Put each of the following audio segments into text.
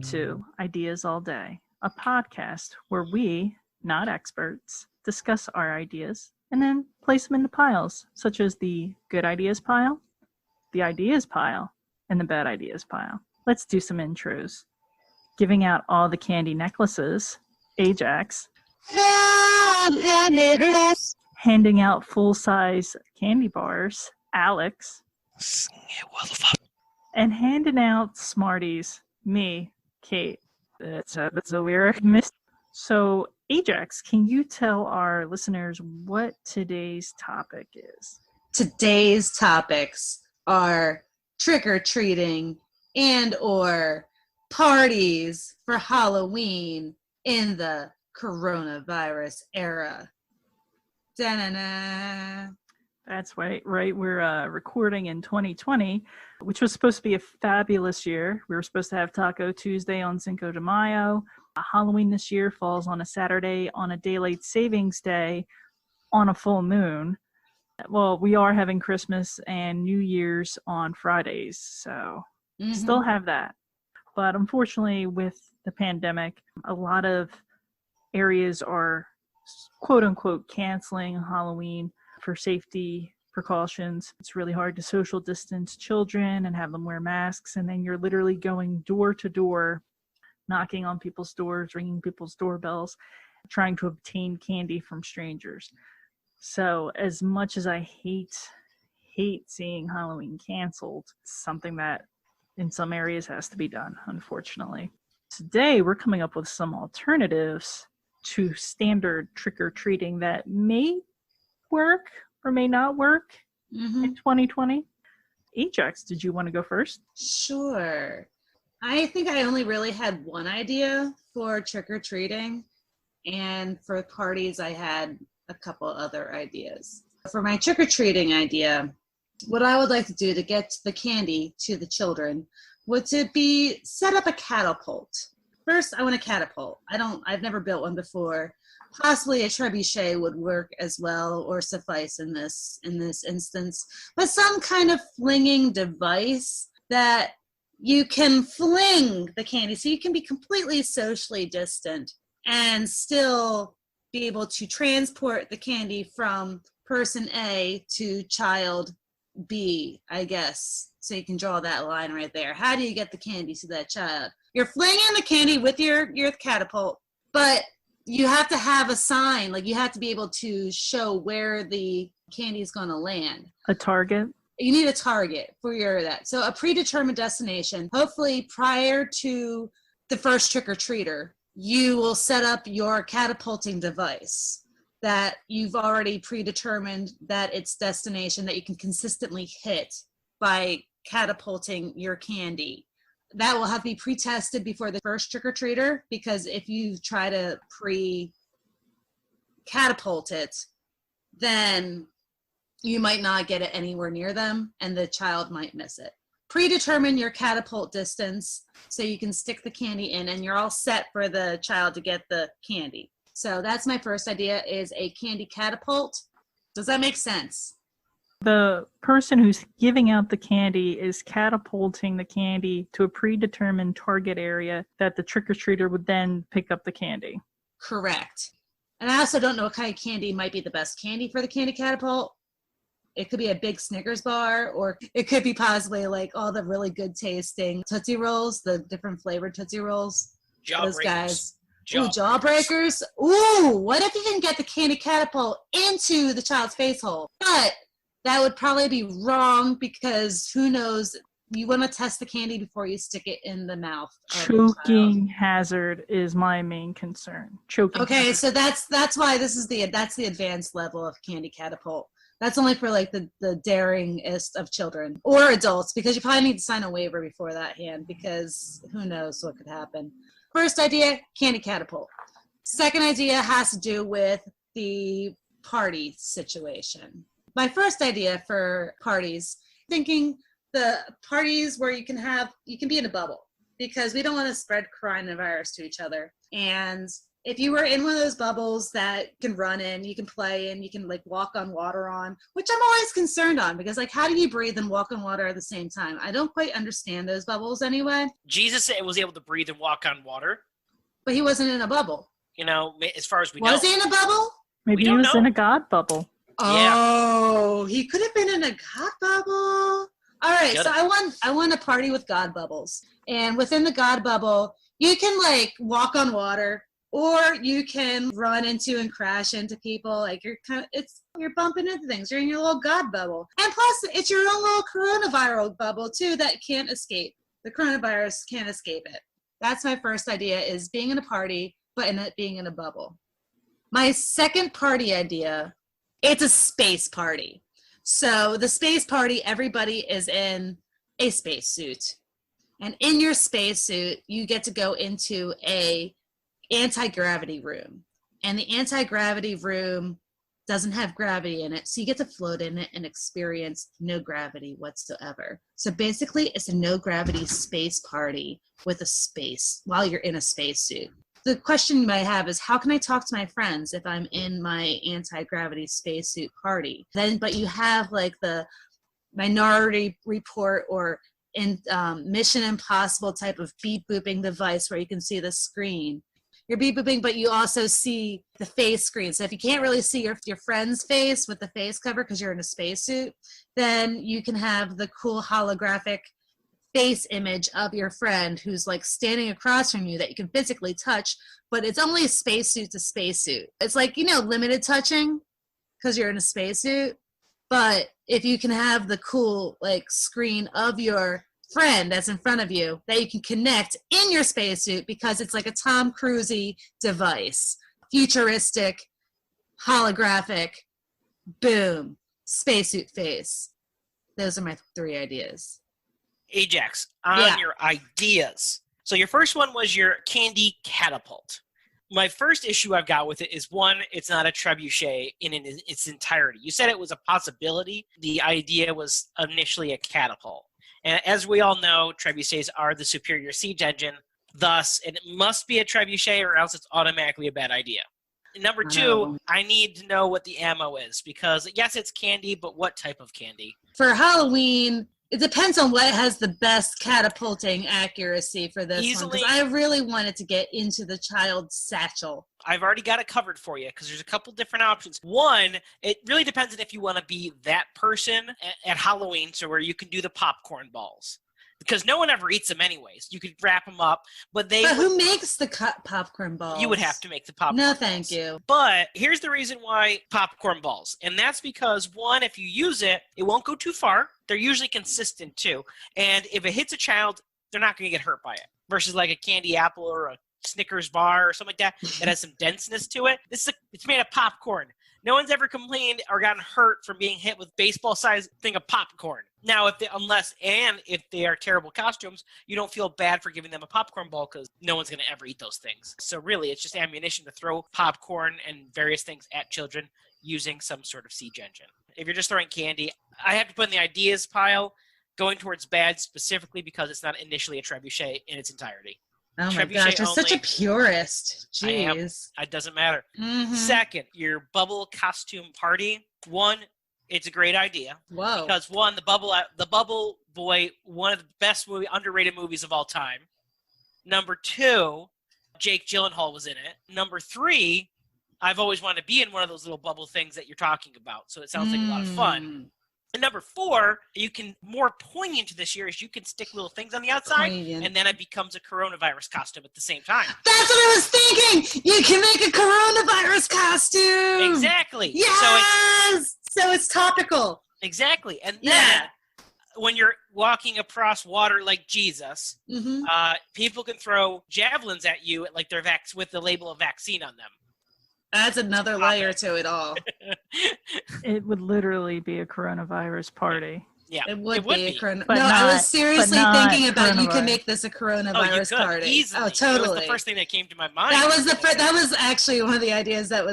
to Ideas All Day, a podcast where we, not experts, discuss our ideas and then place them into piles, such as the good ideas pile, the ideas pile, and the bad ideas pile. Let's do some intros. Giving out all the candy necklaces, Ajax. Handing out full-size candy bars, Alex. And handing out Smarties, me, Kate. That's a weird miss. So, Ajax, can you tell our listeners what today's topic is? Today's topics are trick-or-treating and or parties for Halloween in the coronavirus era. Da-na-na. That's right. We're recording in 2020, which was supposed to be a fabulous year. We were supposed to have Taco Tuesday on Cinco de Mayo. Halloween this year falls on a Saturday on a daylight savings day on a full moon. Well, we are having Christmas and New Year's on Fridays, so still have that. But unfortunately, with the pandemic, a lot of areas are quote-unquote canceling Halloween for safety precautions. It's really hard to social distance children and have them wear masks, and then you're literally going door to door, knocking on people's doors, ringing people's doorbells, trying to obtain candy from strangers. So as much as I hate seeing Halloween canceled, it's something that in some areas has to be done, unfortunately. Today, we're coming up with some alternatives to standard trick-or-treating that may work or may not work in 2020. Ajax, did you want to go first? Sure. I think I only really had one idea for trick-or-treating, and for parties I had a couple other ideas. For my trick-or-treating idea, what I would like to do to get the candy to the children would to be set up a catapult. First, I want a catapult. I've never built one before. Possibly a trebuchet would work as well or suffice in this instance. But some kind of flinging device that you can fling the candy so you can be completely socially distant and still be able to transport the candy from person A to child B, I guess. So you can draw that line right there. How do you get the candy to that child? You're flinging the candy with your catapult, but you have to have a sign. Like, you have to be able to show where the candy is going to land. A target? You need a target for that. So a predetermined destination. Hopefully prior to the first trick-or-treater, you will set up your catapulting device that you've already predetermined that its destination that you can consistently hit by catapulting your candy. That will have to be pre-tested before the first trick-or-treater, because if you try to pre-catapult it, then you might not get it anywhere near them and the child might miss it. Predetermine your catapult distance so you can stick the candy in and you're all set for the child to get the candy. So that's my first idea, is a candy catapult. Does that make sense? The person who's giving out the candy is catapulting the candy to a predetermined target area that the trick-or-treater would then pick up the candy. Correct. And I also don't know what kind of candy might be the best candy for the candy catapult. It could be a big Snickers bar, or it could be possibly like all the really good tasting Tootsie Rolls, the different flavored Tootsie Rolls. Those guys. Ooh, Jawbreakers. Ooh, what if you can get the candy catapult into the child's face hole? But that would probably be wrong, because who knows, you want to test the candy before you stick it in the mouth. Choking hazard is my main concern. Okay, hazard. so that's why that's the advanced level of candy catapult. That's only for like the daringest of children or adults, because you probably need to sign a waiver before that hand, because who knows what could happen. First idea, candy catapult. Second idea has to do with the party situation. My first idea for parties, thinking the parties where you can be in a bubble, because we don't want to spread coronavirus to each other. And if you were in one of those bubbles that can run in, you can play in, you can like walk on water on, which I'm always concerned on because like how do you breathe and walk on water at the same time? I don't quite understand those bubbles anyway. Jesus was able to breathe and walk on water. But he wasn't in a bubble. You know, as far as we know. Was he in a bubble? Maybe he was in a God bubble. Oh, he could have been in a God bubble. All right, so I want a party with God bubbles. And within the God bubble, you can like walk on water or you can run into and crash into people. Like you're bumping into things. You're in your little God bubble. And plus it's your own little coronavirus bubble too that can't escape. The coronavirus can't escape it. That's my first idea is being in a party, but in it being in a bubble. My second party idea, it's a space party. So the space party, everybody is in a spacesuit. And in your spacesuit, you get to go into a anti-gravity room. And the anti-gravity room doesn't have gravity in it. So you get to float in it and experience no gravity whatsoever. So basically, it's a no gravity space party with a space while you're in a spacesuit. The question you might have is, how can I talk to my friends if I'm in my anti-gravity spacesuit party? But you have like the Minority Report or in Mission Impossible type of beep booping device where you can see the screen. You're beep booping, but you also see the face screen. So if you can't really see your friend's face with the face cover because you're in a spacesuit, then you can have the cool holographic face image of your friend who's like standing across from you that you can physically touch, but it's only a spacesuit to spacesuit. It's like, you know, limited touching because you're in a spacesuit. But if you can have the cool like screen of your friend that's in front of you that you can connect in your spacesuit because it's like a Tom Cruise-y device, futuristic, holographic, boom, spacesuit face. Those are my 3 ideas. Ajax, on your ideas. So your first one was your candy catapult. My first issue I've got with it is, one, it's not a trebuchet in its entirety. You said it was a possibility. The idea was initially a catapult. And as we all know, trebuchets are the superior siege engine. Thus, it must be a trebuchet or else it's automatically a bad idea. Number 2, I need to know what the ammo is because, yes, it's candy, but what type of candy? For Halloween, it depends on what has the best catapulting accuracy for this one. Because I really wanted to get into the child's satchel. I've already got it covered for you because there's a couple different options. One, it really depends on if you want to be that person at Halloween, so where you can do the popcorn balls. Because no one ever eats them anyways. You could wrap them up, but who makes the popcorn balls? You would have to make the popcorn balls. No, thank you. But here's the reason why popcorn balls. And that's because, one, if you use it, it won't go too far. They're usually consistent, too. And if it hits a child, they're not going to get hurt by it. Versus like a candy apple or a Snickers bar or something like that that has some denseness to it. It's made of popcorn. No one's ever complained or gotten hurt from being hit with baseball-sized thing of popcorn. Now, if they are terrible costumes, you don't feel bad for giving them a popcorn ball because no one's going to ever eat those things. So really, it's just ammunition to throw popcorn and various things at children using some sort of siege engine. If you're just throwing candy, I have to put in the ideas pile, going towards bad specifically because it's not initially a trebuchet in its entirety. Oh my gosh, you're such a purist. Jeez. It doesn't matter. Mm-hmm. Second, your bubble costume party. One, it's a great idea. Whoa. Because one, the Bubble Boy, one of the best underrated movies of all time. Number 2, Jake Gyllenhaal was in it. Number 3, I've always wanted to be in one of those little bubble things that you're talking about. So it sounds like a lot of fun. And number 4, you can more poignant to this year is you can stick little things on the outside, and then it becomes a coronavirus costume at the same time. That's what I was thinking. You can make a coronavirus costume. Exactly. Yes. So it's topical. Exactly. And then when you're walking across water like Jesus, people can throw javelins at you like they're with the label of vaccine on them. Adds another layer to it all. It would literally be a coronavirus party. Yeah, it would be a coronavirus. No, I was seriously thinking about you can make this a coronavirus party. Easily. Oh, totally. That was the first thing that came to my mind. That was actually one of the ideas that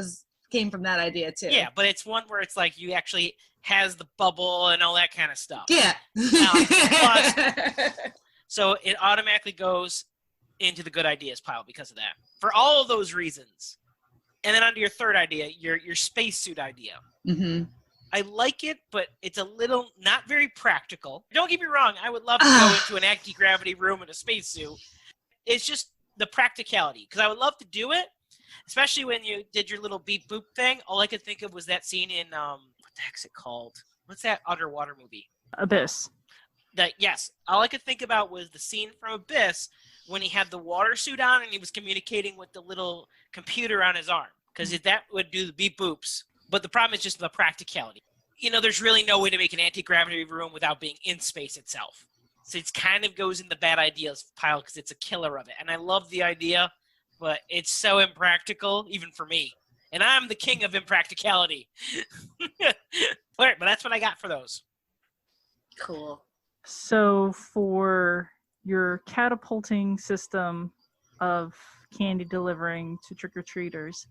came from that idea too. Yeah, but it's one where it's like you actually has the bubble and all that kind of stuff. Yeah. So it automatically goes into the good ideas pile because of that. For all of those reasons. And then onto your third idea, your spacesuit idea. Mm-hmm. I like it, but it's a little not very practical. Don't get me wrong. I would love to go into an anti-gravity room in a spacesuit. It's just the practicality. Because I would love to do it, especially when you did your little beep boop thing. All I could think of was that scene in, what the heck's it called? What's that underwater movie? Abyss. Yes. All I could think about was the scene from Abyss when he had the water suit on and he was communicating with the little computer on his arm. Because that would do the beep boops. But the problem is just the practicality. You know, there's really no way to make an anti-gravity room without being in space itself. So it kind of goes in the bad ideas pile because it's a killer of it. And I love the idea, but it's so impractical, even for me. And I'm the king of impracticality. All right, but that's what I got for those. Cool. So for your catapulting system of candy delivering to trick-or-treaters,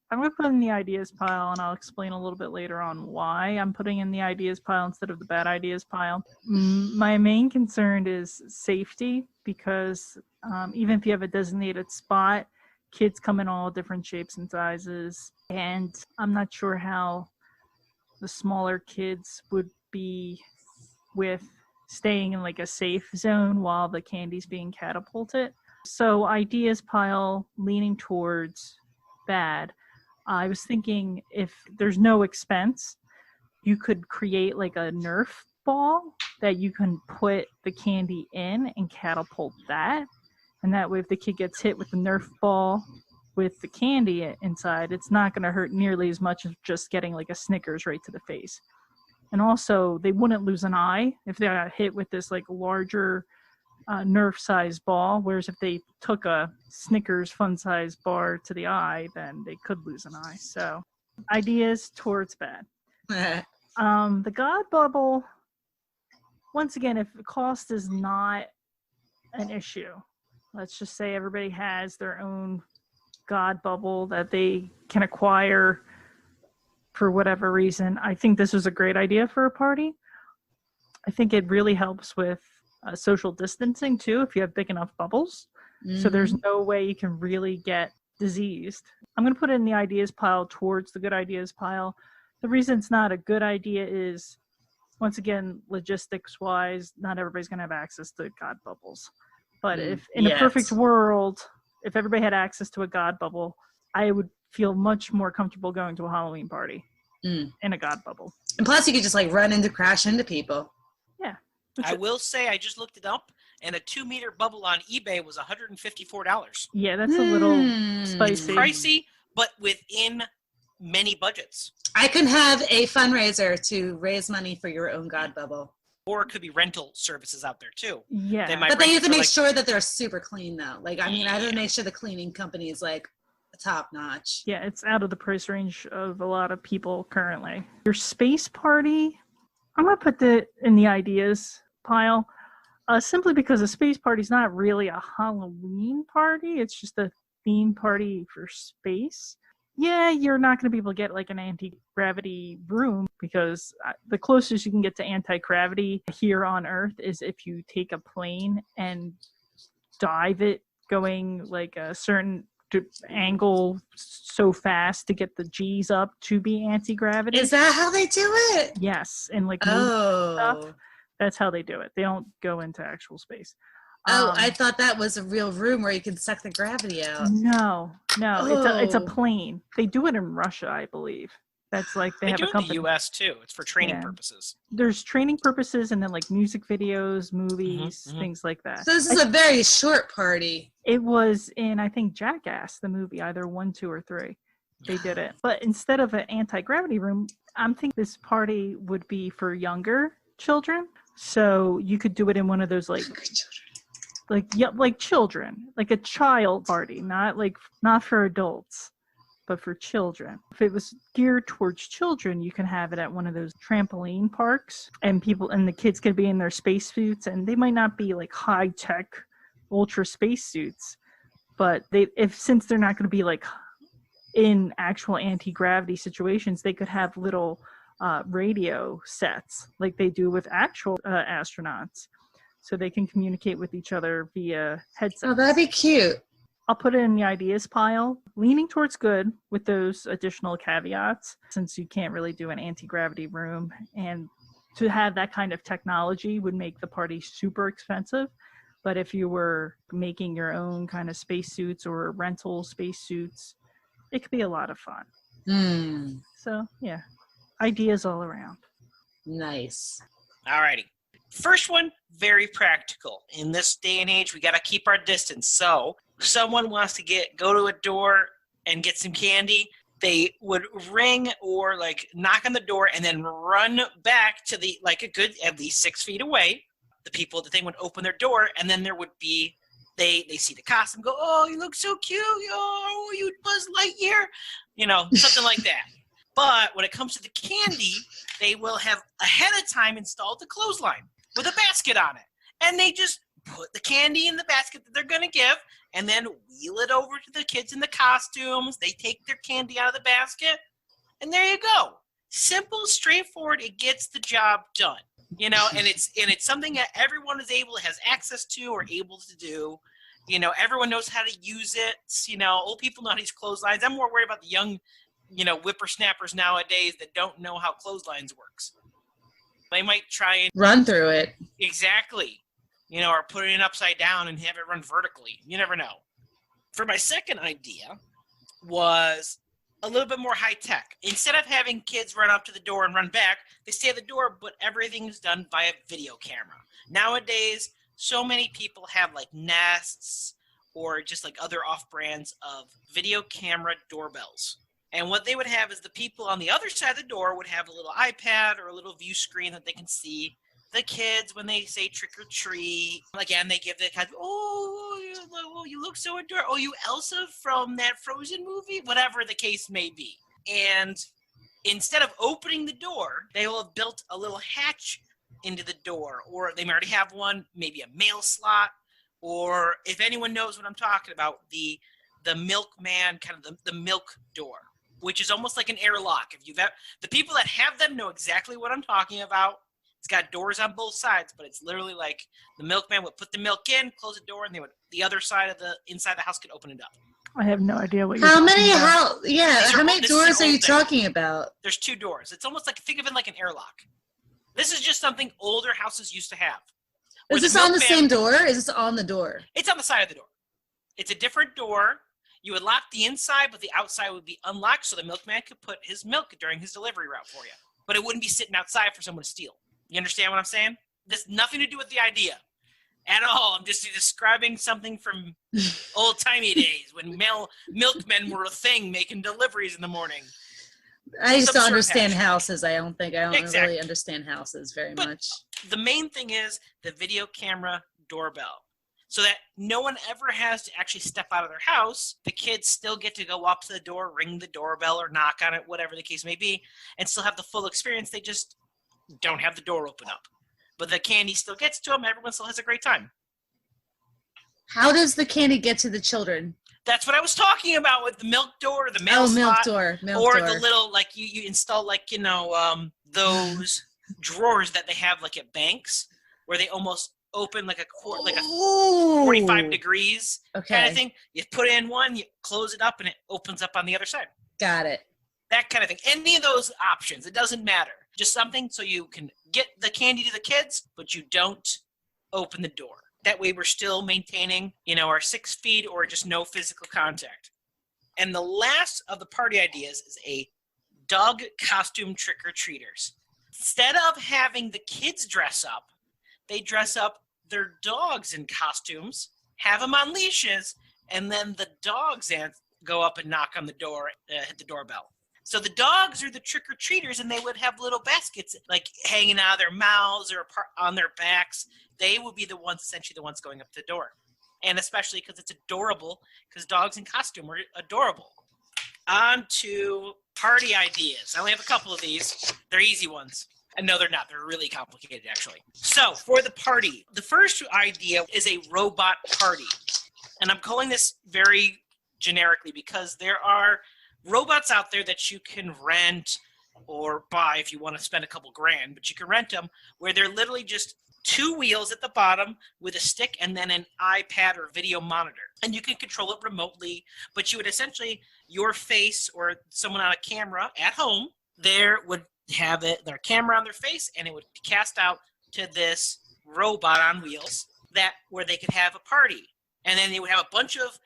I'm going to put in the ideas pile, and I'll explain a little bit later on why I'm putting in the ideas pile instead of the bad ideas pile. My main concern is safety, because even if you have a designated spot, kids come in all different shapes and sizes, and I'm not sure how the smaller kids would be with staying in like a safe zone while the candy's being catapulted. So ideas pile leaning towards bad. I was thinking if there's no expense, you could create like a Nerf ball that you can put the candy in and catapult that. And that way if the kid gets hit with the Nerf ball with the candy inside, it's not going to hurt nearly as much as just getting like a Snickers right to the face. And also, they wouldn't lose an eye if they got hit with this like larger Nerf-sized ball, whereas if they took a Snickers fun-sized bar to the eye, then they could lose an eye. So, ideas towards bad. The God Bubble, once again, if the cost is not an issue, let's just say everybody has their own God Bubble that they can acquire for whatever reason. I think this was a great idea for a party. I think it really helps with social distancing too if you have big enough bubbles. Mm-hmm. So there's no way you can really get diseased. I'm going to put it in the ideas pile towards the good ideas pile. The reason it's not a good idea is, once again, logistics wise, not everybody's going to have access to God bubbles. But if in a perfect world, if everybody had access to a God bubble, I would feel much more comfortable going to a Halloween party in a God bubble. And plus you could just like crash into people. Yeah. I will say I just looked it up, and a 2-meter bubble on eBay was $154. Yeah, that's a little spicy. It's pricey, but within many budgets. I can have a fundraiser to raise money for your own God bubble. Or it could be rental services out there too. Yeah. But they have to make sure that they're super clean though. Like, I mean, I have to make sure the cleaning company is like top notch. Yeah, it's out of the price range of a lot of people currently. Your space party, I'm going to put that in the ideas pile, simply because a space party is not really a Halloween party. It's just a theme party for space. Yeah, you're not going to be able to get like an anti-gravity room, because the closest you can get to anti-gravity here on Earth is if you take a plane and dive it going like a certain angle so fast to get the G's up to be anti-gravity. Is that how they do it? Yes, and like stuff, that's how they do it. They don't go into actual space. I thought that was a real room where you can suck the gravity out. No, it's a plane. They do it in Russia, I believe. That's like they have do a company. In the U.S. too. It's for training purposes. There's training purposes, and then like music videos, movies, things like that. So this is a very short party. It was in, I think, Jackass, the movie, either 1, 2, or 3. They did it. But instead of an anti-gravity room, I'm thinking this party would be for younger children. So you could do it in one of those like children, like a child party, not for adults, but for children. If it was geared towards children, you can have it at one of those trampoline parks, and the kids could be in their space suits, and they might not be like high tech ultra space suits, but since they're not going to be like in actual anti-gravity situations, they could have little radio sets like they do with actual astronauts. so they can communicate with each other via headsets. Oh, that'd be cute. I'll put it in the ideas pile, leaning towards good with those additional caveats, since you can't really do an anti-gravity room. And to have that kind of technology would make the party super expensive. But if you were making your own kind of spacesuits or rental spacesuits, it could be a lot of fun. So, yeah, ideas all around. Nice. Alrighty. First one, very practical. In this day and age, we got to keep our distance. So, someone wants to go to a door and get some candy, they would ring or like knock on the door and then run back to the like a good at least 6 feet away. The people, the thing would open their door, and then there would be they see the costume, go, oh, you look so cute, oh, you Buzz Lightyear, something like that. But when it comes to the candy, they will have ahead of time installed the clothesline with a basket on it. And they just put the candy in the basket that they're going to give and then wheel it over to the kids in the costumes. They take their candy out of the basket, and there you go. Simple, straightforward, it gets the job done. And it's something that everyone has access to or able to do. Everyone knows how to use it. Old people know how to use clotheslines. I'm more worried about the young whippersnappers nowadays that don't know how clotheslines works. They might try and run through it. Exactly. Or put it upside down and have it run vertically. You never know. For my second idea was a little bit more high tech. Instead of having kids run up to the door and run back, they stay at the door, but everything is done via video camera. Nowadays, so many people have like Nests or just like other off-brands of video camera doorbells. And what they would have is the people on the other side of the door would have a little iPad or a little view screen that they can see the kids when they say trick or treat. Again, they give the kind of, oh, you look so adorable. Oh, you Elsa from that Frozen movie? Whatever the case may be. And instead of opening the door, they will have built a little hatch into the door, or they might already have one, maybe a mail slot, or if anyone knows what I'm talking about, the milkman, kind of the milk door, which is almost like an airlock. The people that have them know exactly what I'm talking about. It's got doors on both sides, but it's literally like the milkman would put the milk in, close the door, and the other side of inside the house could open it up. I have no idea what you're talking about. How many doors are you talking about? There's 2 doors. It's almost like, think of it like an airlock. This is just something older houses used to have. Is this on the same door? Is this on the door? It's on the side of the door. It's a different door. You would lock the inside, but the outside would be unlocked so the milkman could put his milk during his delivery route for you. But it wouldn't be sitting outside for someone to steal. You understand what I'm saying? This has nothing to do with the idea at all. I'm just describing something from old-timey days when milkmen were a thing making deliveries in the morning. I used to understand houses. I don't really understand houses very much. The main thing is the video camera doorbell. So that no one ever has to actually step out of their house. The kids still get to go up to the door, ring the doorbell, or knock on it, whatever the case may be, and still have the full experience. They just don't have the door open up. But the candy still gets to them. Everyone still has a great time. How does the candy get to the children? That's what I was talking about with the milk door, the mail slot, the little, like you install those drawers that they have like at banks where they almost open like a 45 degrees kind of thing. You put in one, you close it up, and it opens up on the other side. Got it. That kind of thing. Any of those options, it doesn't matter. Just something so you can get the candy to the kids, but you don't open the door. That way we're still maintaining, our 6 feet or just no physical contact. And the last of the party ideas is a dog costume trick-or-treaters. Instead of having the kids dress up, they dress up their dogs in costumes, have them on leashes, and then the dogs go up and knock on the door, hit the doorbell. So the dogs are the trick-or-treaters, and they would have little baskets like hanging out of their mouths or on their backs. They would be essentially the ones going up the door. And especially because it's adorable, because dogs in costume are adorable. On to party ideas. I only have a couple of these. They're easy ones. And no, they're not. They're really complicated, actually. So for the party, the first idea is a robot party. And I'm calling this very generically because there are robots out there that you can rent or buy if you want to spend a couple grand, but you can rent them where they're literally just 2 wheels at the bottom with a stick and then an iPad or video monitor. And you can control it remotely, but you would essentially, your face or someone on a camera at home there would have their camera on their face, and it would cast out to this robot on wheels where they could have a party. And then they would have a bunch of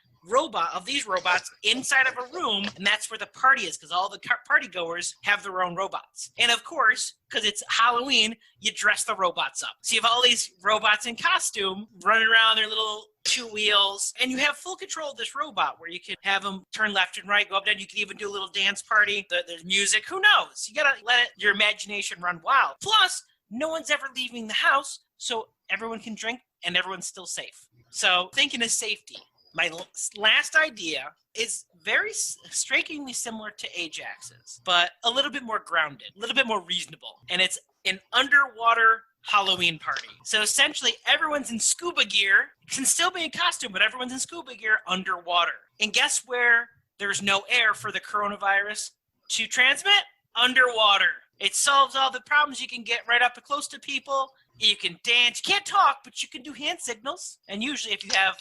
these robots inside of a room, and that's where the party is, because all the party goers have their own robots. And of course, because it's Halloween, you dress the robots up. So you have all these robots in costume running around their little 2 wheels, and you have full control of this robot where you can have them turn left and right, go up and down. You can even do a little dance party. There's music. Who knows? You gotta let your imagination run wild. Plus, no one's ever leaving the house, so everyone can drink and everyone's still safe. So thinking of safety. My last idea is very strikingly similar to Ajax's, but a little bit more grounded, a little bit more reasonable. And it's an underwater Halloween party. So essentially, everyone's in scuba gear. It can still be in costume, but everyone's in scuba gear underwater. And guess where there's no air for the coronavirus to transmit? Underwater. It solves all the problems. You can get right up close to people. You can dance. You can't talk, but you can do hand signals. And usually if you have,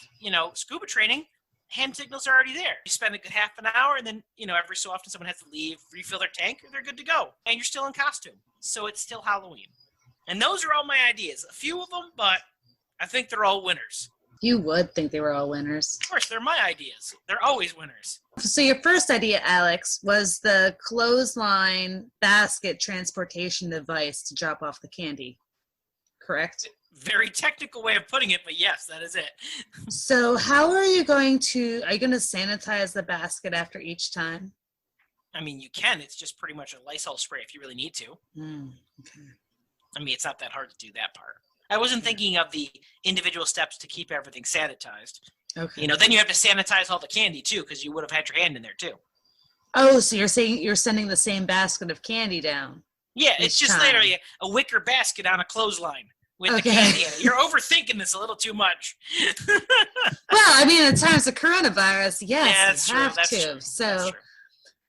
scuba training, hand signals are already there. You spend a good half an hour, and then, every so often someone has to leave, refill their tank, and they're good to go. And you're still in costume. So it's still Halloween. And those are all my ideas. A few of them, but I think they're all winners. You would think they were all winners. Of course, they're my ideas. They're always winners. So your first idea, Alex, was the clothesline basket transportation device to drop off the candy. Correct? Very technical way of putting it, but yes, that is it. So how are you going to sanitize the basket after each time? I mean, you can. It's just pretty much a Lysol spray if you really need to. Okay. I mean, it's not that hard to do that part. I wasn't thinking of the individual steps to keep everything sanitized. Okay. Then you have to sanitize all the candy, too, because you would have had your hand in there, too. Oh, so you're saying you're sending the same basket of candy down? Yeah, it's just literally a wicker basket on a clothesline with the candy in it. You're overthinking this a little too much. Well, I mean, in times of coronavirus, yes, yeah, you have to. So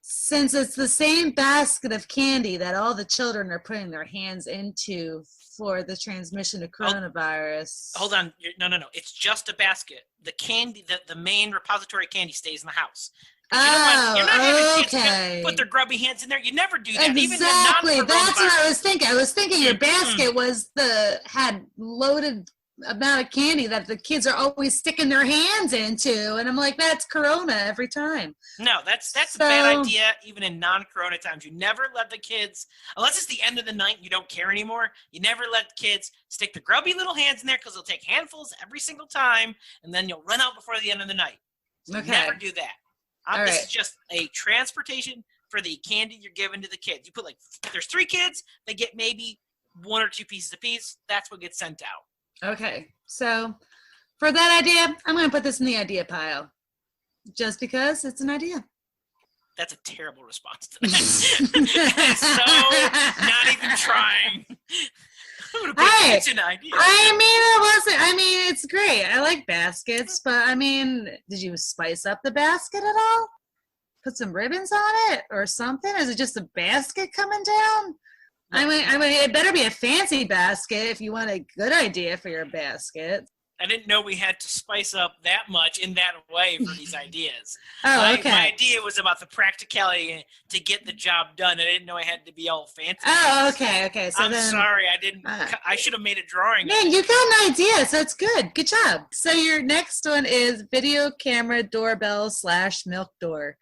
since it's the same basket of candy that all the children are putting their hands into for the transmission of coronavirus. Hold on. No. It's just a basket. The candy, the main repository candy stays in the house. You're not having kids put their grubby hands in there. You never do that. Exactly. That's what I was thinking. I was thinking your basket had loaded amount of candy that the kids are always sticking their hands into, and I'm like, that's Corona every time. No, that's a bad idea. Even in non-Corona times, you never let the kids, unless it's the end of the night and you don't care anymore. You never let the kids stick their grubby little hands in there because they'll take handfuls every single time, and then you'll run out before the end of the night. So never do that. This is just a transportation for the candy you're giving to the kids. You put there's 3 kids, they get maybe 1 or 2 pieces apiece. That's what gets sent out. Okay, so for that idea, I'm going to put this in the idea pile, just because it's an idea. That's a terrible response to that. So not even trying. It's an idea. It's great. I like baskets, but did you spice up the basket at all? Put some ribbons on it or something? Is it just a basket coming down? It better be a fancy basket if you want a good idea for your basket. I didn't know we had to spice up that much in that way for these ideas. Okay. My idea was about the practicality to get the job done. I didn't know I had to be all fancy. Oh, okay. So I'm sorry, I didn't. I should have made a drawing. Man, you got an idea, so it's good. Good job. So your next one is video camera doorbell / milk door.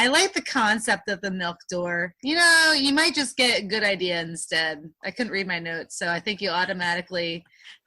I like the concept of the milk door. You might just get a good idea instead. I couldn't read my notes, so I think you automatically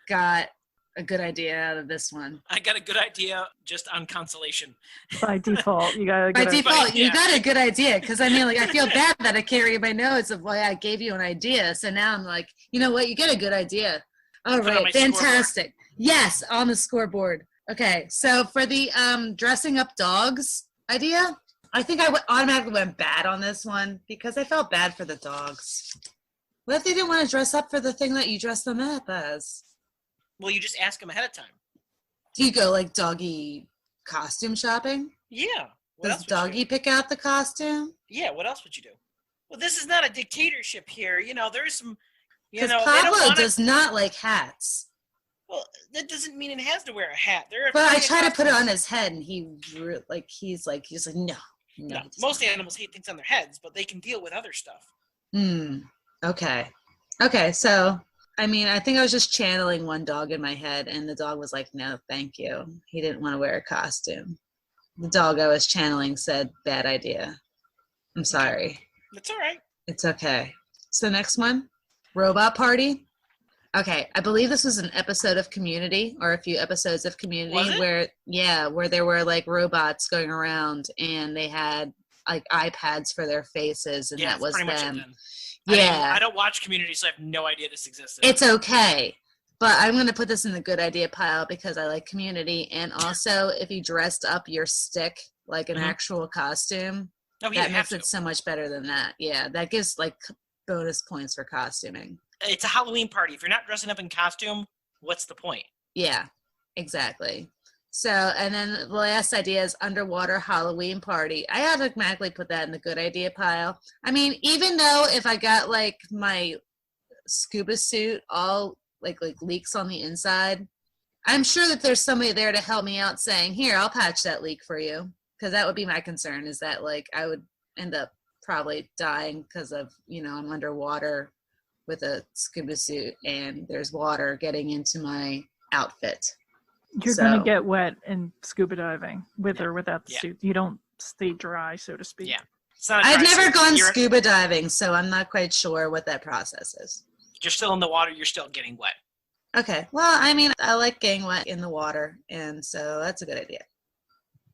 got a good idea out of this one. I got a good idea just on consolation. By default, you got a good idea. By default, you got a good idea, because I feel bad that I can't read my notes of why I gave you an idea. So now I'm like, you know what? You get a good idea. All right, fantastic. Scoreboard. Yes, on the scoreboard. Okay, so for the dressing up dogs idea, I think I automatically went bad on this one because I felt bad for the dogs. What if they didn't want to dress up for the thing that you dressed them up as? Well, you just ask them ahead of time. Do you go doggy costume shopping? Yeah. Does doggy pick out the costume? Yeah, what else would you do? Well, this is not a dictatorship here. There's some You Because know, they don't Pablo want does not like hats. Well, that doesn't mean it has to wear a hat. There are But I plenty of try to put it costumes. on his head, and he's like, no. No, he does most not. animals hate things on their heads, but they can deal with other stuff. Okay. Okay, so, I mean, I think I was just channeling one dog in my head, and the dog was like, no, thank you. He didn't want to wear a costume. The dog I was channeling said, bad idea. I'm sorry. That's all right. It's okay. So next one, Robot Party. Okay, I believe this was an episode of Community, or a few episodes of Community, Was it? where there were like robots going around, and they had like iPads for their faces, and Yeah, that was pretty much it them. then. Yeah, I don't watch Community, so I have no idea this existed. it's okay. But I'm going to put this in the good idea pile because I like Community. And also, if you dressed up your stick like an actual costume, Oh, yeah, that you have makes to. it so much better than that. Yeah, that gives like bonus points for costuming. It's a Halloween party. If you're not dressing up in costume, what's the point? Yeah, exactly. So, and then the last idea is underwater Halloween party. I automatically put that in the good idea pile. I mean, even though if I got like my scuba suit all like leaks on the inside, I'm sure that there's somebody there to help me out saying, here, I'll patch that leak for you. Because that would be my concern, is that like I would end up probably dying because of, I'm underwater with a scuba suit and there's water getting into my outfit. You're going to get wet in scuba diving with or without the Yeah. suit. You don't stay dry, so to speak. Yeah. It's not a I've dry never suit. gone scuba diving, so I'm not quite sure what that process is. You're still in the water. You're still getting wet. Okay. Well, I mean, I like getting wet in the water, and so that's a good idea.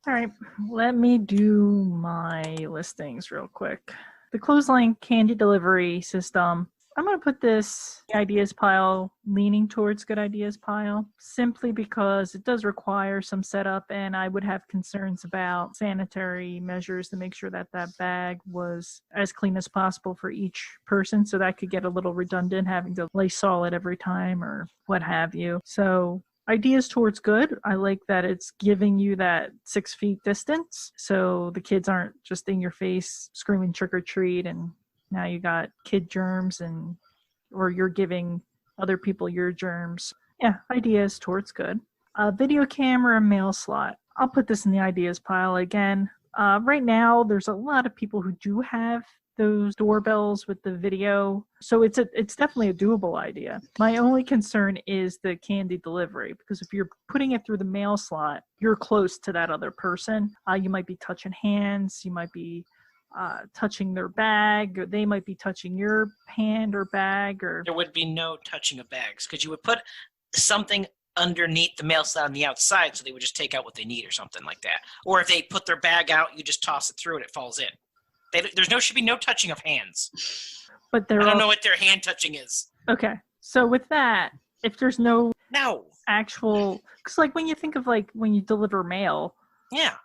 All right, let me do my listings real quick. The clothesline candy delivery system, I'm going to put this ideas pile leaning towards good ideas pile, simply because it does require some setup, and I would have concerns about sanitary measures to make sure that that bag was as clean as possible for each person, so that could get a little redundant, having to Lysol it every time or what have you. So ideas towards good. I like that it's giving you that 6 feet distance, so the kids aren't just in your face screaming trick or treat, and now you got kid germs, or you're giving other people your germs. Yeah, ideas towards good. Video camera mail slot. I'll put this in the ideas pile again. Right now, there's a lot of people who do have those doorbells with the video, so it's definitely a doable idea. My only concern is the candy delivery, because if you're putting it through the mail slot, you're close to that other person. You might be touching hands, you might be touching their bag, or they might be touching your hand or bag, or There would be no touching of bags because you would put something underneath the mail slot on the outside, so they would just take out what they need or something like that. Or if they put their bag out, you just toss it through and it falls in. Should be no touching of hands. but I don't know what their hand touching is. Okay, so with that, if there's no actual, because like when you think of like when you deliver mail,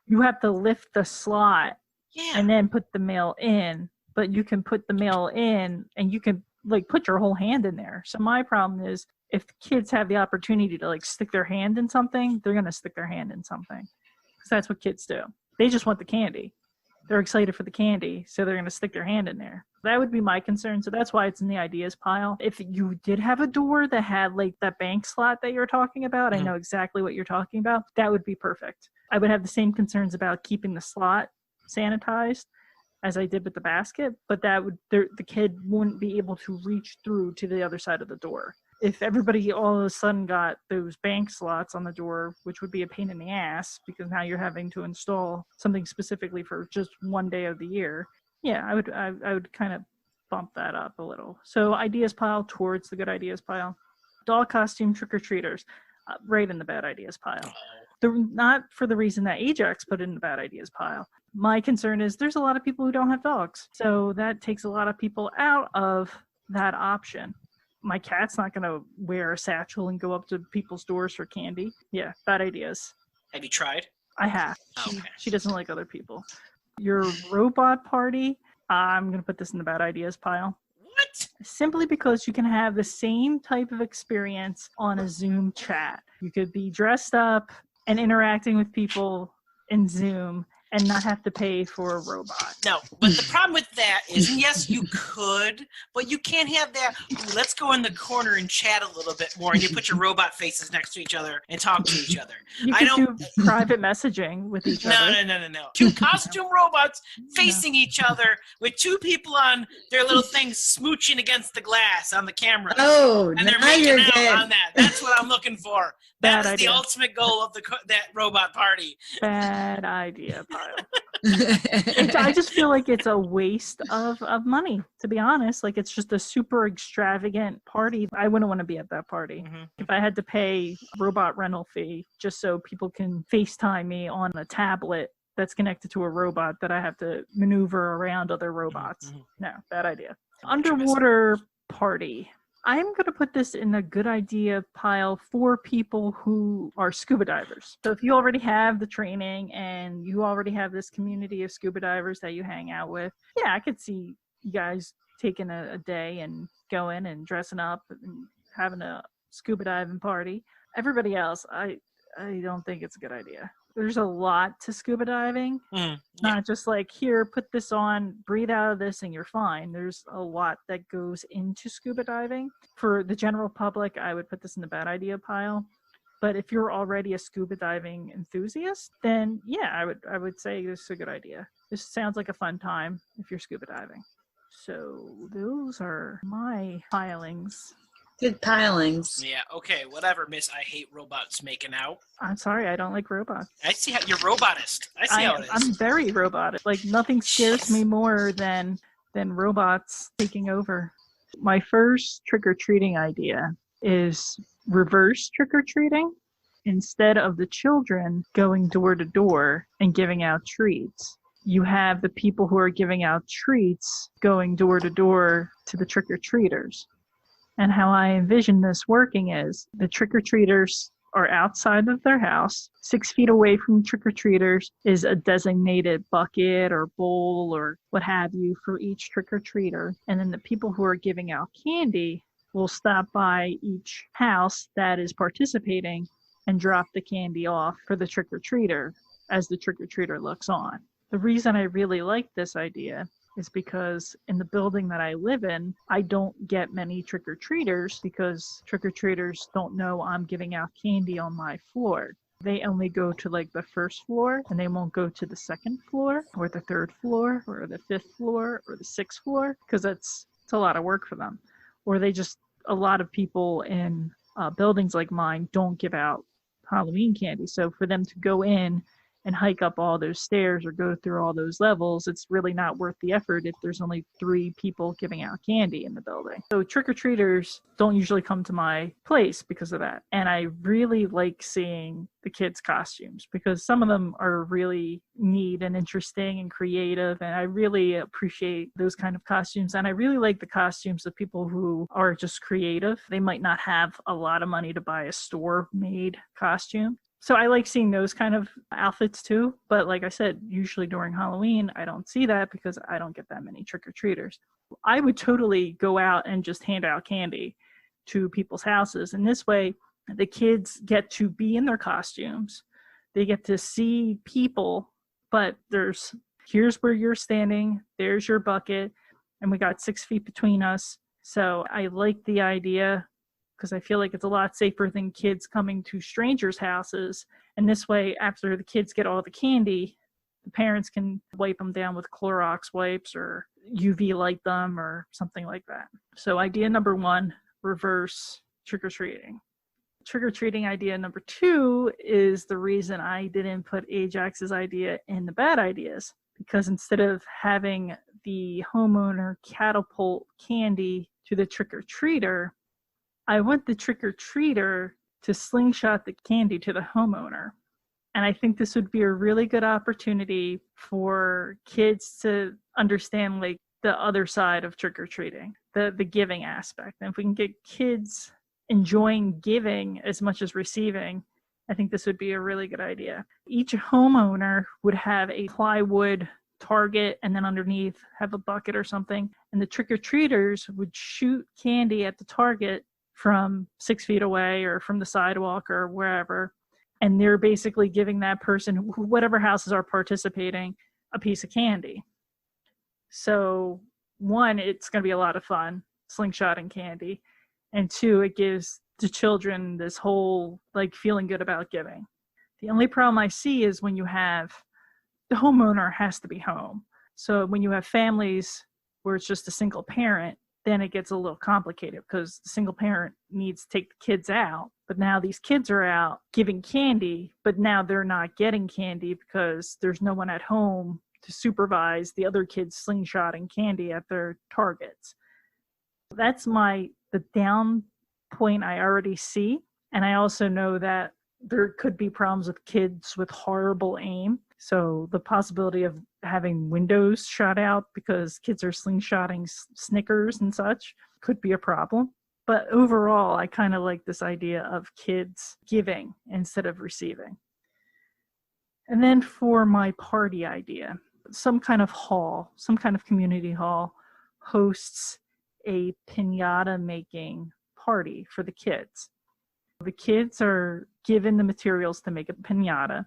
you have to lift the slot and then put the mail in, but you can put the mail in and you can like put your whole hand in there. So my problem is, if the kids have the opportunity to like stick their hand in something, they're going to stick their hand in something, because that's what kids do. They just want the candy. They're excited for the candy, so they're going to stick their hand in there. That would be my concern. So that's why it's in the ideas pile. If you did have a door that had like that bank slot that you're talking about, I know exactly what you're talking about. That would be perfect. I would have the same concerns about keeping the slot sanitized as I did with the basket, but the kid wouldn't be able to reach through to the other side of the door. If everybody all of a sudden got those bank slots on the door, which would be a pain in the ass, because now you're having to install something specifically for just one day of the year. Yeah, I would kind of bump that up a little. So ideas pile towards the good ideas pile. Doll costume trick-or-treaters, right in the bad ideas pile. Not for the reason that Ajax put in the bad ideas pile. My concern is there's a lot of people who don't have dogs, so that takes a lot of people out of that option. My cat's not going to wear a satchel and go up to people's doors for candy. Yeah, bad ideas. Have you tried? I have. Okay. She doesn't like other people. Your robot party, I'm going to put this in the bad ideas pile. What? Simply because you can have the same type of experience on a Zoom chat. You could be dressed up and interacting with people in Zoom, and not have to pay for a robot. No, but the problem with that is, yes, you could, but you can't have that. "Ooh, let's go in the corner and chat a little bit more, and you put your robot faces next to each other and talk to each other. You could do private messaging with each other. No. Two costume robots facing each other with two people on their little things smooching against the glass on the camera. Oh, and they're now making you're out good. on that. That's what I'm looking for. Bad That is idea. the ultimate goal of that robot party. Bad idea, Pyle. I just feel like it's a waste of money, to be honest. Like, it's just a super extravagant party. I wouldn't want to be at that party. Mm-hmm. If I had to pay a robot rental fee just so people can FaceTime me on a tablet that's connected to a robot that I have to maneuver around other robots. Mm-hmm. No, bad idea. Underwater party. I'm going to put this in a good idea pile for people who are scuba divers. So if you already have the training and you already have this community of scuba divers that you hang out with, yeah, I could see you guys taking a day and going and dressing up and having a scuba diving party. Everybody else, I don't think it's a good idea. There's a lot to scuba diving. Not just like, here, put this on, breathe out of this, and you're fine. There's a lot that goes into scuba diving. For the general public, I would put this in the bad idea pile. But if you're already a scuba diving enthusiast, then yeah, I would say this is a good idea. This sounds like a fun time if you're scuba diving. So those are my filings. Good pilings. Yeah, okay, whatever, miss. I hate robots making out. I'm sorry, I don't like robots. I see how you're robotist. I see how it is. I'm very robotic. Like, nothing scares me more than robots taking over. My first trick-or-treating idea is reverse trick-or-treating. Instead of the children going door to door and giving out treats, you have the people who are giving out treats going door to door to the trick-or-treaters. And how I envision this working is the trick-or-treaters are outside of their house. 6 feet away from trick-or-treaters is a designated bucket or bowl or what have you for each trick-or-treater. And then the people who are giving out candy will stop by each house that is participating and drop the candy off for the trick-or-treater as the trick-or-treater looks on. The reason I really like this idea is because in the building that I live in, I don't get many trick-or-treaters because trick-or-treaters don't know I'm giving out candy on my floor. They only go to like the first floor and they won't go to the second floor or the third floor or the fifth floor or the sixth floor because it's a lot of work for them. Or a lot of people in buildings like mine don't give out Halloween candy. So for them to go in and hike up all those stairs or go through all those levels, it's really not worth the effort if there's only 3 people giving out candy in the building. So trick-or-treaters don't usually come to my place because of that. And I really like seeing the kids' costumes because some of them are really neat and interesting and creative. And I really appreciate those kind of costumes. And I really like the costumes of people who are just creative. They might not have a lot of money to buy a store-made costume. So I like seeing those kind of outfits too. But like I said, usually during Halloween, I don't see that because I don't get that many trick-or-treaters. I would totally go out and just hand out candy to people's houses. And this way, the kids get to be in their costumes. They get to see people, but here's where you're standing. There's your bucket. And we got 6 feet between us. So I like the idea because I feel like it's a lot safer than kids coming to strangers' houses. And this way, after the kids get all the candy, the parents can wipe them down with Clorox wipes or UV light them or something like that. So idea number 1, reverse trick-or-treating. Trick-or-treating idea number 2 is the reason I didn't put Ajax's idea in the bad ideas. Because instead of having the homeowner catapult candy to the trick-or-treater, I want the trick-or-treater to slingshot the candy to the homeowner. And I think this would be a really good opportunity for kids to understand like the other side of trick-or-treating, the giving aspect. And if we can get kids enjoying giving as much as receiving, I think this would be a really good idea. Each homeowner would have a plywood target and then underneath have a bucket or something. And the trick-or-treaters would shoot candy at the target from 6 feet away or from the sidewalk or wherever. And they're basically giving that person, whatever houses are participating, a piece of candy. So one, it's going to be a lot of fun, slingshotting candy. And two, it gives the children this whole like feeling good about giving. The only problem I see is when you have the homeowner has to be home. So when you have families where it's just a single parent, then it gets a little complicated because the single parent needs to take the kids out. But now these kids are out giving candy, but now they're not getting candy because there's no one at home to supervise the other kids slingshotting candy at their targets. That's the down point I already see. And I also know that there could be problems with kids with horrible aim. So the possibility of having windows shot out because kids are slingshotting Snickers and such could be a problem. But overall, I kind of like this idea of kids giving instead of receiving. And then for my party idea, some kind of hall, some kind of community hall hosts a piñata making party for the kids. The kids are given the materials to make a piñata,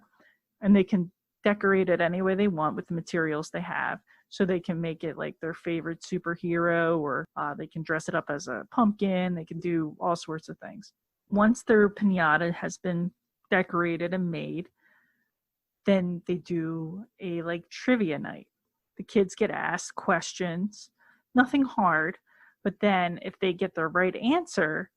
and they can decorate it any way they want with the materials they have. So they can make it like their favorite superhero, or they can dress it up as a pumpkin. They can do all sorts of things. Once their piñata has been decorated and made, then they do a like trivia night. The kids get asked questions, nothing hard, but then if they get the right answer,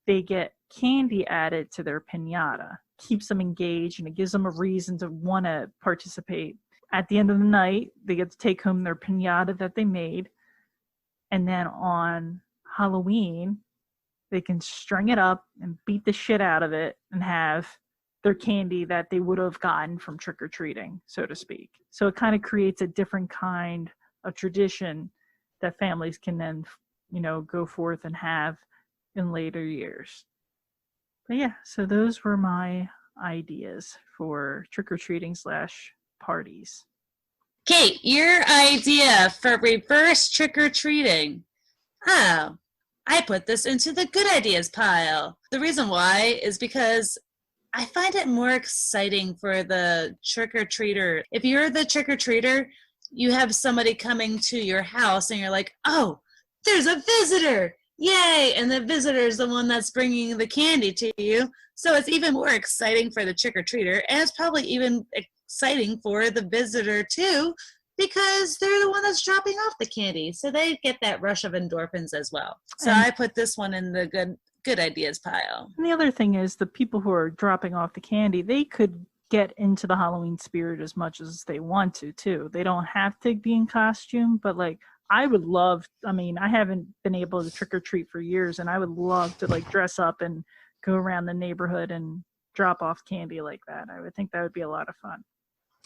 they get candy added to their piñata. Keeps them engaged, and it gives them a reason to want to participate. At the end of the night, they get to take home their piñata that they made, and then on Halloween, they can string it up and beat the shit out of it and have their candy that they would have gotten from trick-or-treating, so to speak. So it kind of creates a different kind of tradition that families can then, go forth and have in later years. But yeah, so those were my ideas for trick-or-treating / parties. Kate, your idea for reverse trick-or-treating. Oh, I put this into the good ideas pile. The reason why is because I find it more exciting for the trick-or-treater. If you're the trick-or-treater, you have somebody coming to your house and you're like, oh, there's a visitor. Yay! And the visitor is the one that's bringing the candy to you. So it's even more exciting for the trick-or-treater, and it's probably even exciting for the visitor too, because they're the one that's dropping off the candy. So they get that rush of endorphins as well. So I put this one in the good ideas pile. And the other thing is the people who are dropping off the candy, they could get into the Halloween spirit as much as they want to too. They don't have to be in costume, but like I would love, I haven't been able to trick or treat for years, and I would love to like dress up and go around the neighborhood and drop off candy like that. I would think that would be a lot of fun.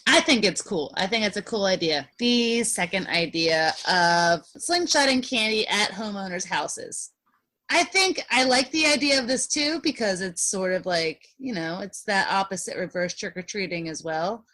I think it's cool. I think it's a cool idea. The second idea of slingshotting candy at homeowners' houses. I think I like the idea of this too, because it's sort of like, it's that opposite reverse trick-or-treating as well.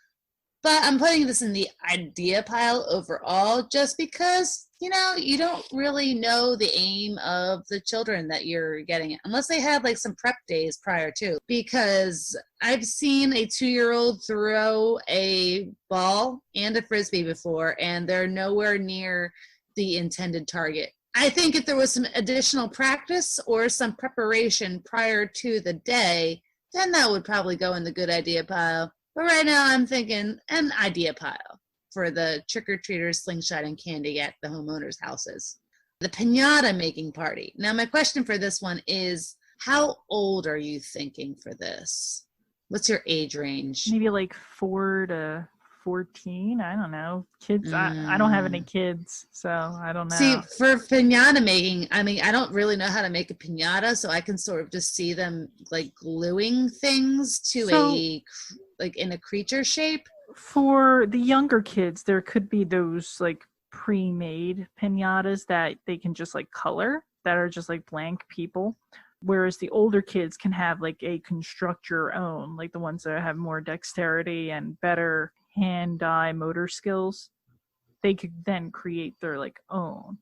But I'm putting this in the idea pile overall just because, you don't really know the aim of the children that you're getting, unless they had like some prep days prior to. Because I've seen a 2-year-old throw a ball and a frisbee before, and they're nowhere near the intended target. I think if there was some additional practice or some preparation prior to the day, then that would probably go in the good idea pile. But right now I'm thinking an idea pile for the trick-or-treaters slingshotting candy at the homeowners' houses. The piñata making party. Now my question for this one is, how old are you thinking for this? What's your age range? Maybe like 4 to 14. I don't know. Kids, I don't have any kids, so I don't know. See, for piñata making, I don't really know how to make a piñata, so I can sort of just see them like gluing things to in a creature shape. For the younger kids, there could be those like pre-made piñatas that they can just like color, that are just like blank people. Whereas the older kids can have like a construct your own, like the ones that have more dexterity and better hand-eye motor skills. They could then create their like own.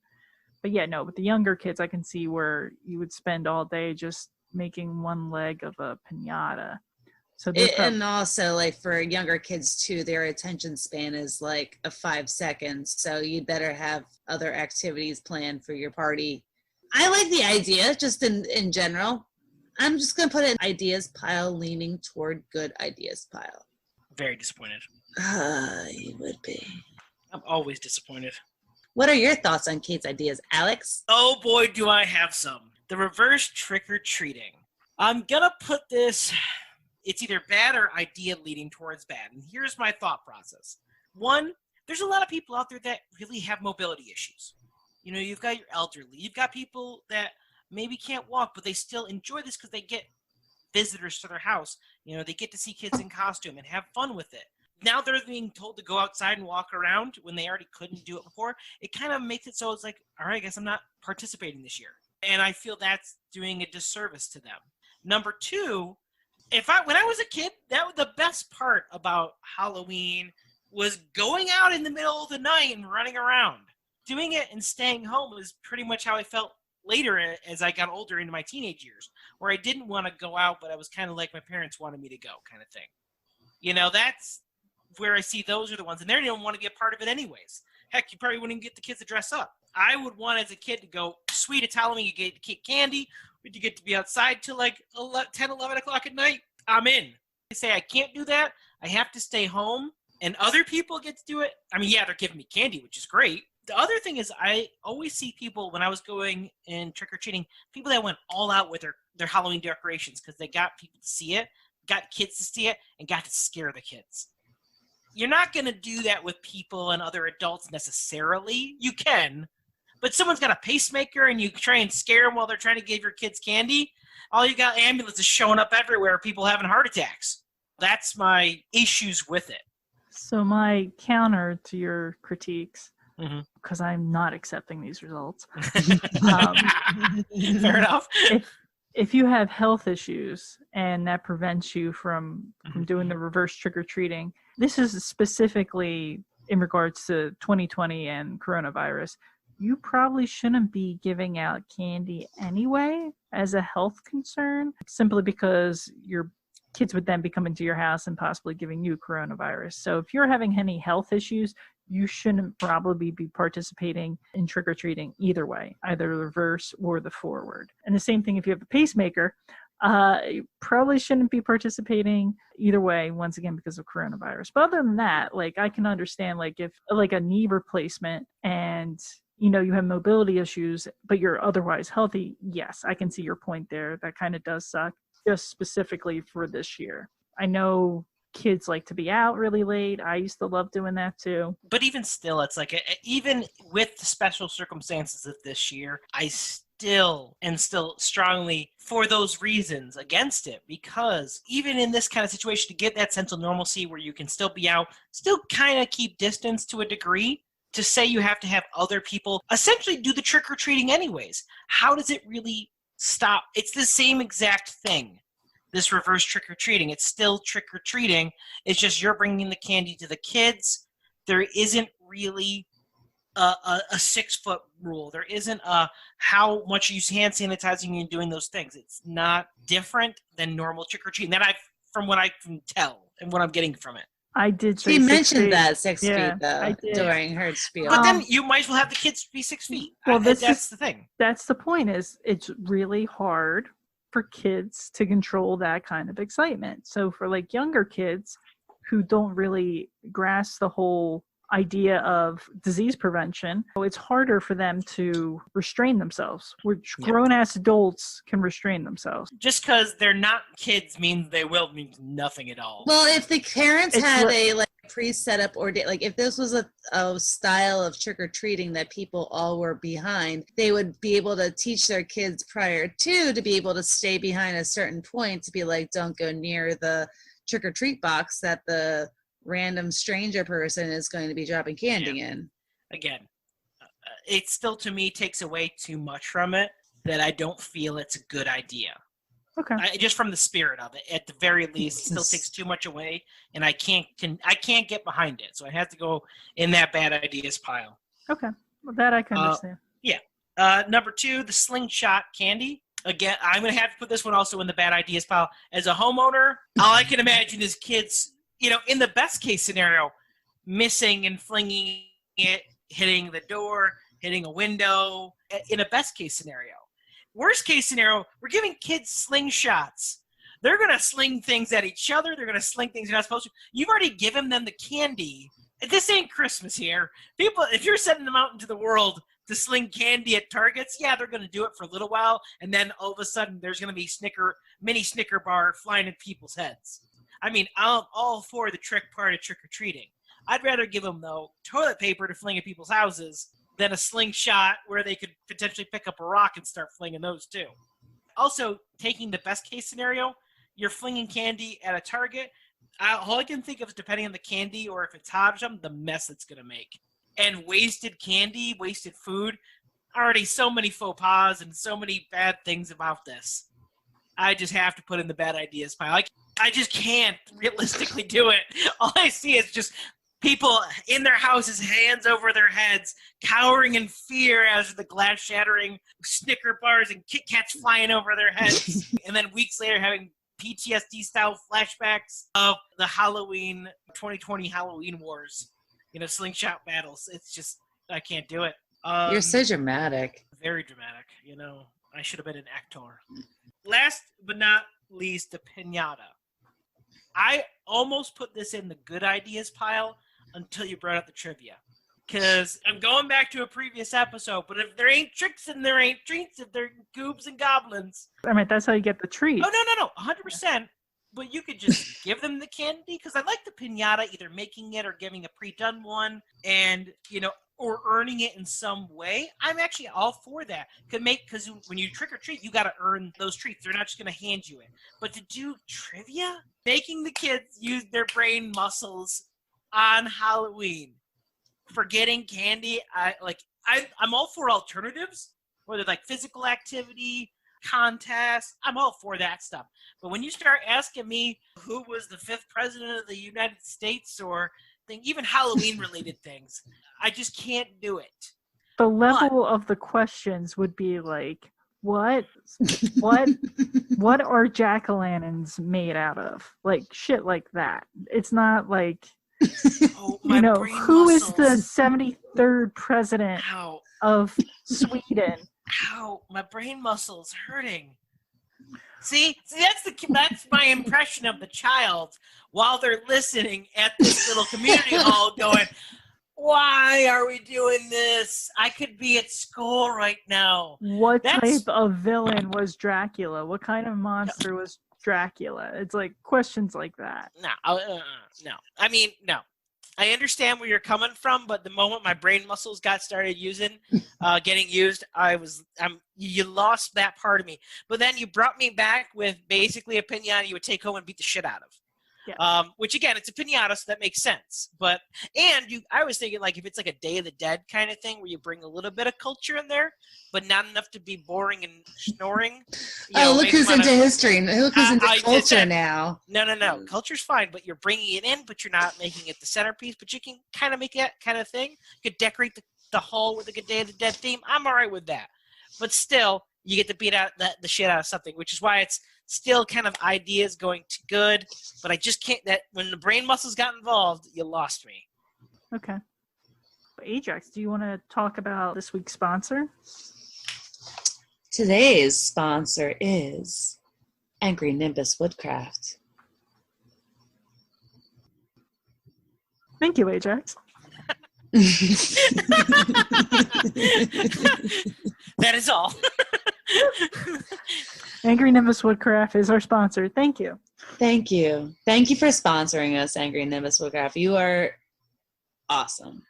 But yeah, no, with the younger kids, I can see where you would spend all day just making one leg of a piñata. So they're And also, like, for younger kids too, their attention span is like a 5 seconds. So you'd better have other activities planned for your party. I like the idea, just in general. I'm just going to put an ideas pile leaning toward good ideas pile. Very disappointed. You would be. I'm always disappointed. What are your thoughts on Kate's ideas, Alex? Oh boy, do I have some. The reverse trick-or-treating. I'm gonna put this, it's either bad or idea leading towards bad. And here's my thought process. One, there's a lot of people out there that really have mobility issues. You know, you've got your elderly, you've got people that maybe can't walk, but they still enjoy this because they get visitors to their house. You know, they get to see kids in costume and have fun with it. Now they're being told to go outside and walk around when they already couldn't do it before. It kind of makes it so it's like, all right, I guess I'm not participating this year. And I feel that's doing a disservice to them. Number two, when I was a kid, that was the best part about Halloween was going out in the middle of the night and running around. Doing it and staying home was pretty much how I felt later as I got older into my teenage years, where I didn't want to go out, but I was kind of like my parents wanted me to go kind of thing. You know, that's where I see those are the ones, and they don't want to be a part of it anyways. Heck, you probably wouldn't even get the kids to dress up. I would want as a kid to go, sweet, it's Halloween, you get to get candy, you get to be outside till like 10, 11 o'clock at night. I'm in. I say I can't do that. I have to stay home, and other people get to do it. I mean, yeah, they're giving me candy, which is great. The other thing is I always see people, when I was going in trick-or-treating, people that went all out with their Halloween decorations because they got people to see it, got kids to see it, and got to scare the kids. You're not going to do that with people and other adults necessarily. You can, but someone's got a pacemaker and you try and scare them while they're trying to give your kids candy. All you got ambulances showing up everywhere, people having heart attacks. That's my issues with it. So my counter to your critiques, because I'm not accepting these results. Fair enough. If you have health issues and that prevents you from doing the reverse trick-or-treating, this is specifically in regards to 2020 and coronavirus, you probably shouldn't be giving out candy anyway as a health concern, simply because your kids would then be coming to your house and possibly giving you coronavirus. So if you're having any health issues, you shouldn't probably be participating in trick-or-treating either way, either the reverse or the forward. And the same thing if you have a pacemaker, you probably shouldn't be participating either way, once again, because of coronavirus. But other than that, like, I can understand, like, if like a knee replacement and, you know, you have mobility issues, but you're otherwise healthy, yes, I can see your point there. That kind of does suck, just specifically for this year. I know kids like to be out really late. I used to love doing that too. But even still, it's like, even with the special circumstances of this year, I still strongly, for those reasons, against it. Because even in this kind of situation, to get that sense of normalcy where you can still be out, still kind of keep distance to a degree, to say you have to have other people essentially do the trick-or-treating anyways, how does it really stop? It's the same exact thing. This reverse trick-or-treating, it's still trick-or-treating. It's just you're bringing the candy to the kids. There isn't really a 6-foot rule. There isn't a how much you use hand sanitizing and doing those things. It's not different than normal trick-or-treating. From what I can tell and what I'm getting from it. I did. She mentioned that 6 feet though during her spiel. But then you might as well have the kids be 6 feet. Well, that's the thing. That's the point. Is it's really hard for kids to control that kind of excitement. So for like younger kids who don't really grasp the whole idea of disease prevention, it's harder for them to restrain themselves, which grown-ass adults can restrain themselves. Just because they're not kids means means nothing at all. Well, if the parents had a pre-set up or like if this was a style of trick-or-treating that people all were behind, they would be able to teach their kids prior to be able to stay behind a certain point, to be like, don't go near the trick-or-treat box that the random stranger person is going to be dropping candy in. Again, it still to me takes away too much from it, that I don't feel it's a good idea. Okay. Just from the spirit of it, at the very least, it still takes too much away, and I can't get behind it. So I have to go in that bad ideas pile. Okay, well, that I can understand. Number 2, the slingshot candy. Again, I'm going to have to put this one also in the bad ideas pile. As a homeowner, all I can imagine is kids, in the best case scenario, missing and flinging it, hitting the door, hitting a window, in a best case scenario. Worst case scenario, we're giving kids slingshots. They're going to sling things at each other. They're going to sling things they're not supposed to. You've already given them the candy. This ain't Christmas here. People, if you're sending them out into the world to sling candy at targets, yeah, they're going to do it for a little while, and then all of a sudden there's going to be mini Snicker bar flying at people's heads. I mean, I'm all for the trick part of trick-or-treating. I'd rather give them, though, toilet paper to fling at people's houses than a slingshot where they could potentially pick up a rock and start flinging those too. Also, taking the best case scenario, you're flinging candy at a target. All I can think of is, depending on the candy or if it's hot or something, the mess it's going to make. And wasted candy, wasted food, already so many faux pas and so many bad things about this. I just have to put in the bad ideas pile. I just can't realistically do it. All I see is just people in their houses, hands over their heads, cowering in fear as the glass shattering, Snicker bars and Kit Kats flying over their heads. And then weeks later having PTSD-style flashbacks of the 2020 Halloween wars. Slingshot battles. It's just, I can't do it. You're so dramatic. Very dramatic. I should have been an actor. Last but not least, the piñata. I almost put this in the good ideas pile until you brought up the trivia. Because I'm going back to a previous episode, but if there ain't tricks and there ain't treats, if they're goobs and goblins. I mean, that's how you get the treat. Oh, no, 100%. But you could just give them the candy, because I like the piñata, either making it or giving a pre-done one, and or earning it in some way. I'm actually all for that. Because when you trick or treat, you got to earn those treats. They're not just going to hand you it. But to do trivia, making the kids use their brain muscles on Halloween for getting candy, I'm all for alternatives, whether like physical activity, contests. I'm all for that stuff. But when you start asking me who was the 5th president of the United States or even Halloween related things, I just can't do it. The level of the questions would be like, what are jack-o'-lanterns made out of? Like shit like that. It's not like, who is the 73rd president of Sweden? Ow, my brain muscle's hurting. See, that's my impression of the child while they're listening at this little community hall going, why are we doing this? I could be at school right now. What type of villain was Dracula? What kind of monster was Dracula? It's like questions like that. No. I mean, no. I understand where you're coming from, but the moment my brain muscles getting used, you lost that part of me. But then you brought me back with basically a piñata you would take home and beat the shit out of. Yeah. Which again, it's a piñata, so that makes sense. I was thinking like if it's like a Day of the Dead kind of thing where you bring a little bit of culture in there, but not enough to be boring and snoring. Look who's into history. Look who's into culture now. No. Culture's fine, but you're bringing it in, but you're not making it the centerpiece. But you can kind of make that kind of thing. You could decorate the hall with a Day of the Dead theme. I'm all right with that. But still, you get to beat out the shit out of something, which is why it's still kind of ideas going to good, but I just can't. That when the brain muscles got involved, you lost me. Okay. Ajax, do you want to talk about this week's sponsor? Today's sponsor is Angry Nimbus Woodcraft. Thank you, Ajax. That is all. Angry Nimbus Woodcraft is our sponsor. Thank you. Thank you. Thank you for sponsoring us, Angry Nimbus Woodcraft. You are awesome.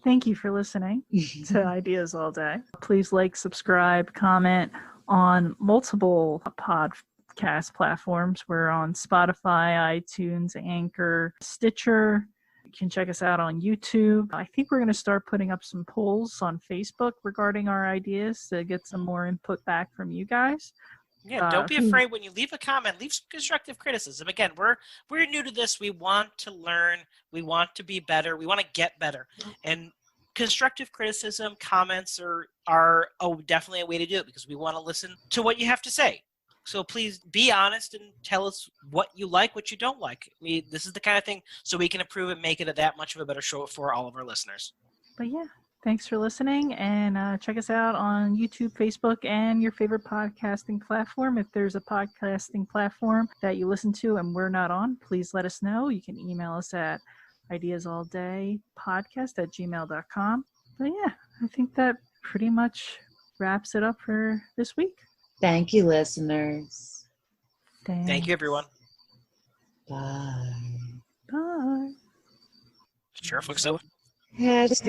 Thank you for listening to Ideas All Day. Please like, subscribe, comment on multiple podcast platforms. We're on Spotify, iTunes, Anchor, Stitcher. You can check us out on YouTube. I think we're going to start putting up some polls on Facebook regarding our ideas to get some more input back from you guys. Yeah, don't be afraid when you leave a comment. Leave some constructive criticism. Again, we're new to this. We want to learn. We want to be better. We want to get better. And constructive criticism, comments are definitely a way to do it because we want to listen to what you have to say. So please be honest and tell us what you like, what you don't like. This is the kind of thing so we can improve and make it that much of a better show for all of our listeners. But yeah, thanks for listening, and check us out on YouTube, Facebook, and your favorite podcasting platform. If there's a podcasting platform that you listen to and we're not on, please let us know. You can email us at ideasaldaypodcast@gmail.com. But yeah, I think that pretty much wraps it up for this week. Thank you, listeners. Thank you, everyone. Bye. Bye. Sure, looks so. Yeah, just